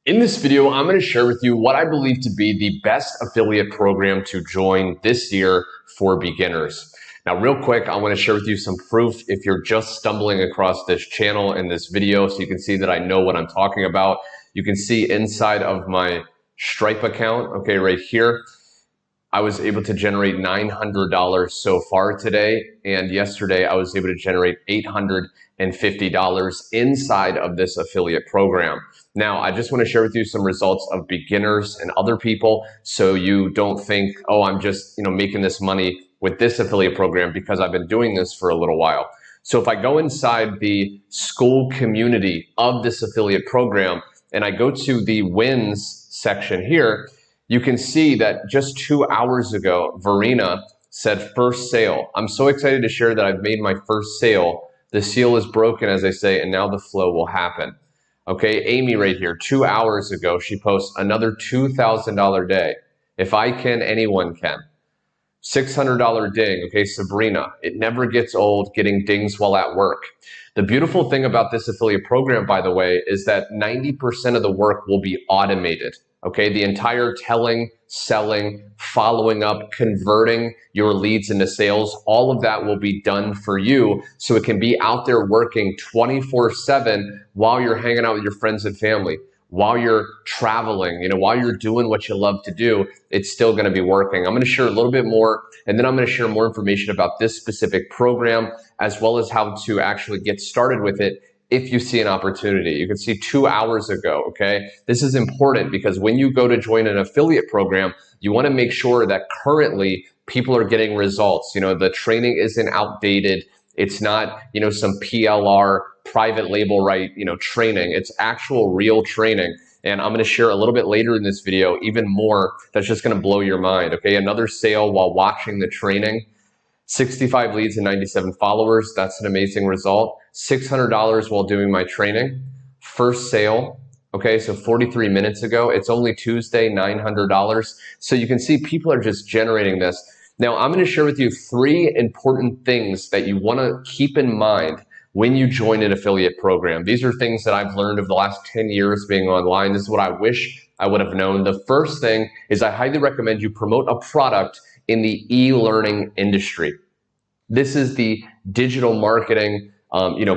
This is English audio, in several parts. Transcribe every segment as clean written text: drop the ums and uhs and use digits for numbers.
In this video, I'm going to share with you what I believe to be the best affiliate program to join this year for beginners. Now, real quick, I want to share with you some proof if you're just stumbling across this channel and this video so you can see that I know what I'm talking about. You can see inside of my Stripe account, okay, right here, I was able to generate $900 so far today, and yesterday I was able to generate $850 inside of this affiliate program. Now, I just want to share with you some results of beginners and other people so you don't think, oh, I'm just making this money with this affiliate program because I've been doing this for a little while. So if I go inside the school community of this affiliate program and I go to the wins section here, you can see that just 2 hours ago, Verena said first sale. I'm so excited to share that I've made my first sale. The seal is broken, as I say, and now the flow will happen. Okay, Amy right here, 2 hours ago, she posts another $2,000 day. If I can, anyone can. $600 ding, okay, Sabrina. It never gets old getting dings while at work. The beautiful thing about this affiliate program, by the way, is that 90% of the work will be automated. Okay, the entire telling, selling, following up, converting your leads into sales, all of that will be done for you so it can be out there working 24/7 while you're hanging out with your friends and family, while you're traveling, while you're doing what you love to do, it's still going to be working. I'm going to share a little bit more, and then I'm going to share more information about this specific program, as well as how to actually get started with it if you see an opportunity. You can see 2 hours ago, okay? This is important because when you go to join an affiliate program, you want to make sure that currently people are getting results. The training isn't outdated. It's not, some PLR, private label, right, training. It's actual real training. And I'm going to share a little bit later in this video, even more that's just going to blow your mind, okay? Another sale while watching the training. 65 leads and 97 followers. That's an amazing result. $600 while doing my training. First sale. Okay, so 43 minutes ago. It's only Tuesday, $900. So you can see people are just generating this. Now, I'm going to share with you 3 important things that you want to keep in mind when you join an affiliate program. These are things that I've learned over the last 10 years being online. This is what I wish I would have known. The first thing is I highly recommend you promote a product in the e-learning industry. This is the digital marketing,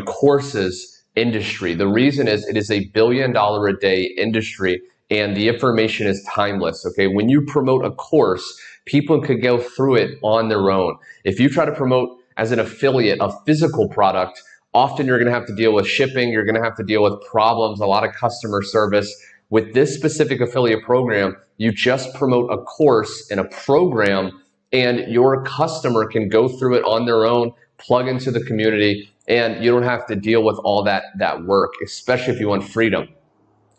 courses industry. The reason is it is a $1 billion a day industry and the information is timeless, okay? When you promote a course, people could go through it on their own. If you try to promote as an affiliate a physical product, often you're gonna have to deal with shipping, you're gonna have to deal with problems, a lot of customer service. With this specific affiliate program, you just promote a course and a program and your customer can go through it on their own, plug into the community, and you don't have to deal with all that work, especially if you want freedom.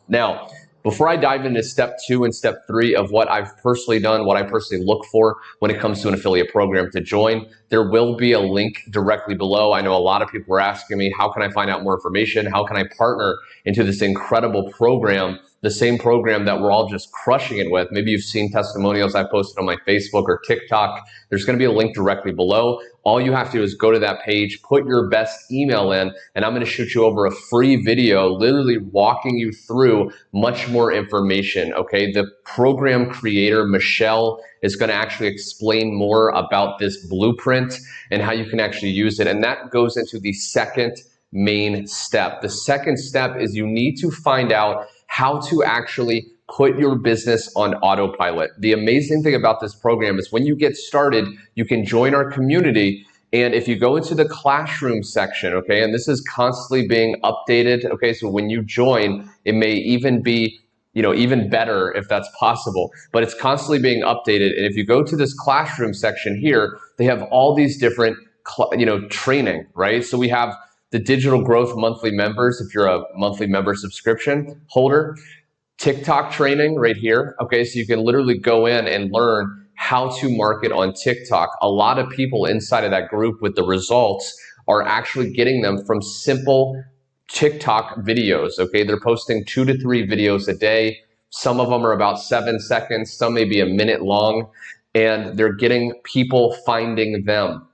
Now, before I dive into step 2 and step 3 of what I've personally done, what I personally look for when it comes to an affiliate program to join, there will be a link directly below. I know a lot of people are asking me, how can I find out more information? How can I partner into this incredible program, the same program that we're all just crushing it with? Maybe you've seen testimonials I posted on my Facebook or TikTok. There's going to be a link directly below. All you have to do is go to that page, put your best email in, and I'm going to shoot you over a free video literally walking you through much more information, okay? The program creator, Michelle, is going to actually explain more about this blueprint and how you can actually use it. And that goes into the second main step. The second step is you need to find out how to actually put your business on autopilot. The amazing thing about this program is when you get started, you can join our community. And if you go into the classroom section, okay, and this is constantly being updated, okay, so when you join, it may even be, even better if that's possible, but it's constantly being updated. And if you go to this classroom section here, they have all these different, training, right? So we have the digital growth monthly members, if you're a monthly member subscription holder, TikTok training right here. Okay, so you can literally go in and learn how to market on TikTok. A lot of people inside of that group with the results are actually getting them from simple TikTok videos. Okay, they're posting 2 to 3 videos a day. Some of them are about 7 seconds, some may be a minute long, and they're getting people finding them.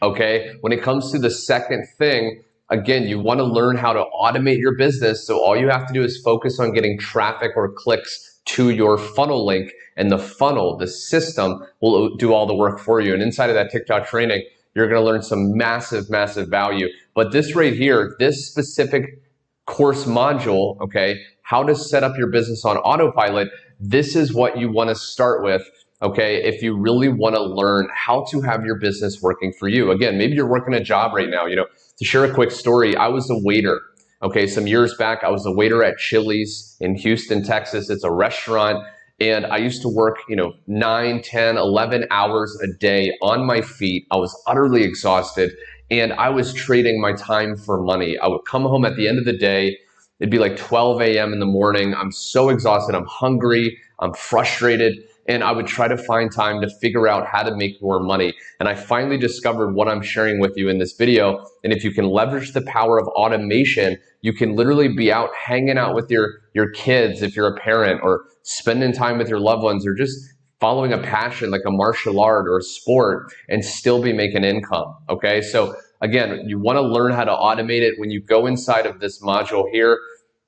Okay, when it comes to the second thing again, you want to learn how to automate your business. So all you have to do is focus on getting traffic or clicks to your funnel link, and the funnel, the system, will do all the work for you. And inside of that TikTok training, you're going to learn some massive, massive value. But this right here, this specific course module, okay, how to set up your business on autopilot, this is what you want to start with, okay, if you really want to learn how to have your business working for you. Again, maybe you're working a job right now. You know, to share a quick story, I was a waiter. Okay, some years back, I was a waiter at Chili's in Houston, Texas. It's a restaurant. And I used to work, 9, 10, 11 hours a day on my feet. I was utterly exhausted, and I was trading my time for money. I would come home at the end of the day. It'd be like 12 a.m. in the morning. I'm so exhausted. I'm hungry. I'm frustrated. And I would try to find time to figure out how to make more money. And I finally discovered what I'm sharing with you in this video. And if you can leverage the power of automation, you can literally be out hanging out with your kids if you're a parent, or spending time with your loved ones, or just following a passion like a martial art or a sport, and still be making income. Okay, so again, you want to learn how to automate it. When you go inside of this module here,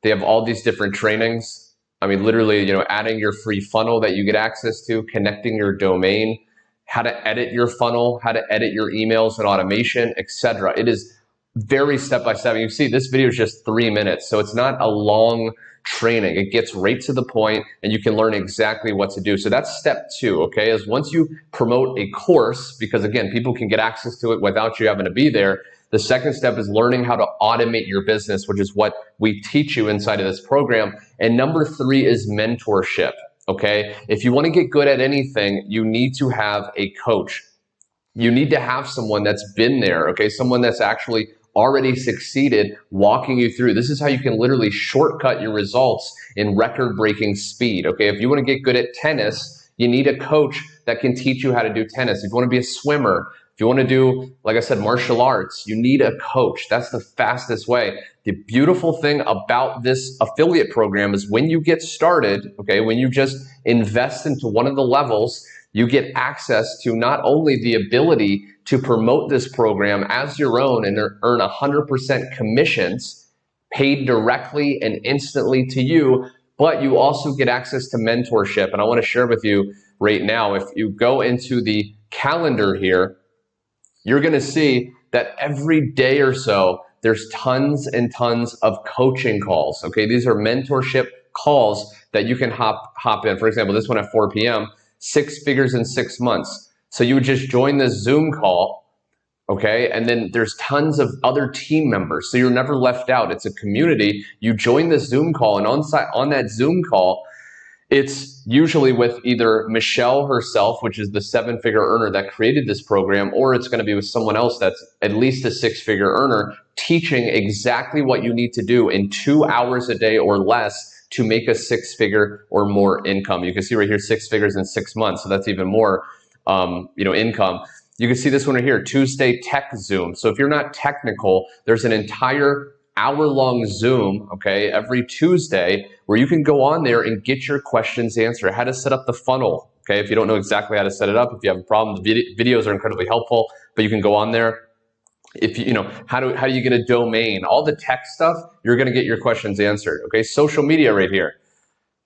they have all these different trainings. I mean, literally, adding your free funnel that you get access to, connecting your domain, how to edit your funnel, how to edit your emails and automation, etc. It is very step-by-step. You see, this video is just 3 minutes, so it's not a long training. It gets right to the point, and you can learn exactly what to do. So that's step 2, okay, is once you promote a course, because again, people can get access to it without you having to be there. The second step is learning how to automate your business, which is what we teach you inside of this program. And number 3 is mentorship, okay? If you want to get good at anything, you need to have a coach. You need to have someone that's been there, okay? Someone that's actually already succeeded walking you through. This is how you can literally shortcut your results in record-breaking speed, okay? If you want to get good at tennis, you need a coach that can teach you how to do tennis. If you want to be a swimmer, if you want to do, like I said, martial arts, you need a coach. That's the fastest way. The beautiful thing about this affiliate program is when you get started, okay, when you just invest into one of the levels, you get access to not only the ability to promote this program as your own and earn 100% commissions paid directly and instantly to you, but you also get access to mentorship. And I want to share with you right now, if you go into the calendar here, you're going to see that every day or so, there's tons and tons of coaching calls. Okay, these are mentorship calls that you can hop in. For example, this one at 4 p.m., 6 figures in 6 months. So you would just join this Zoom call, okay? And then there's tons of other team members. So you're never left out. It's a community. You join this Zoom call, and on that Zoom call, it's usually with either Michelle herself, which is the 7-figure earner that created this program, or it's going to be with someone else that's at least a 6-figure earner, teaching exactly what you need to do in 2 hours a day or less to make a 6-figure or more income. You can see right here, 6 figures in 6 months. So that's even more, income. You can see this one right here, Tuesday Tech Zoom. So if you're not technical, there's an entire hour-long Zoom, okay, every Tuesday, where you can go on there and get your questions answered. How to set up the funnel, okay? If you don't know exactly how to set it up, if you have a problem, the videos are incredibly helpful, but you can go on there. If how do you get a domain? All the tech stuff, you're going to get your questions answered, okay? Social media right here.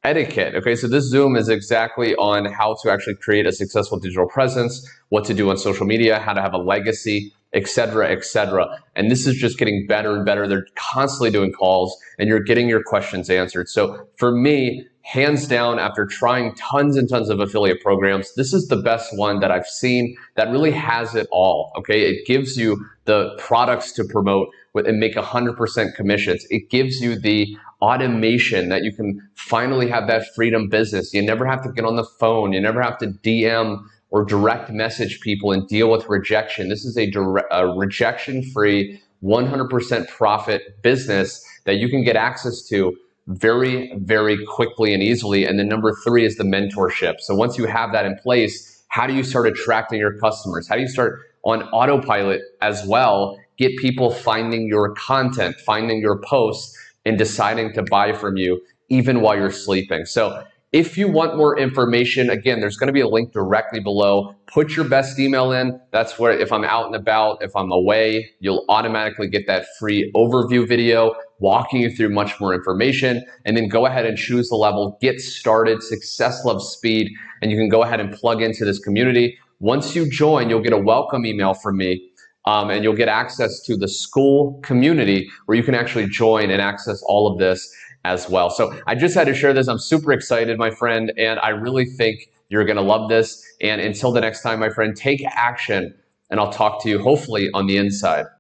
Etiquette, okay? So this Zoom is exactly on how to actually create a successful digital presence, what to do on social media, how to have a legacy, etc., etc. And this is just getting better and better. They're constantly doing calls, and you're getting your questions answered. So for me, hands down, after trying tons and tons of affiliate programs, this is the best one that I've seen that really has it all, okay? It gives you the products to promote and make 100% commissions. It gives you the automation that you can finally have that freedom business. You never have to get on the phone. You never have to DM or direct message people and deal with rejection. This is a rejection-free, 100% profit business that you can get access to very, very quickly and easily. And then number 3 is the mentorship. So once you have that in place, how do you start attracting your customers? How do you start on autopilot as well, get people finding your content, finding your posts, and deciding to buy from you even while you're sleeping? So If you want more information, again, there's going to be a link directly below. Put your best email in. That's where, if I'm out and about, if I'm away, you'll automatically get that free overview video walking you through much more information. And then go ahead and choose the level, get started, success loves speed, and you can go ahead and plug into this community. Once you join, you'll get a welcome email from me. And you'll get access to the school community where you can actually join and access all of this as well. So I just had to share this. I'm super excited, my friend, and I really think you're going to love this. And until the next time, my friend, take action, and I'll talk to you hopefully on the inside.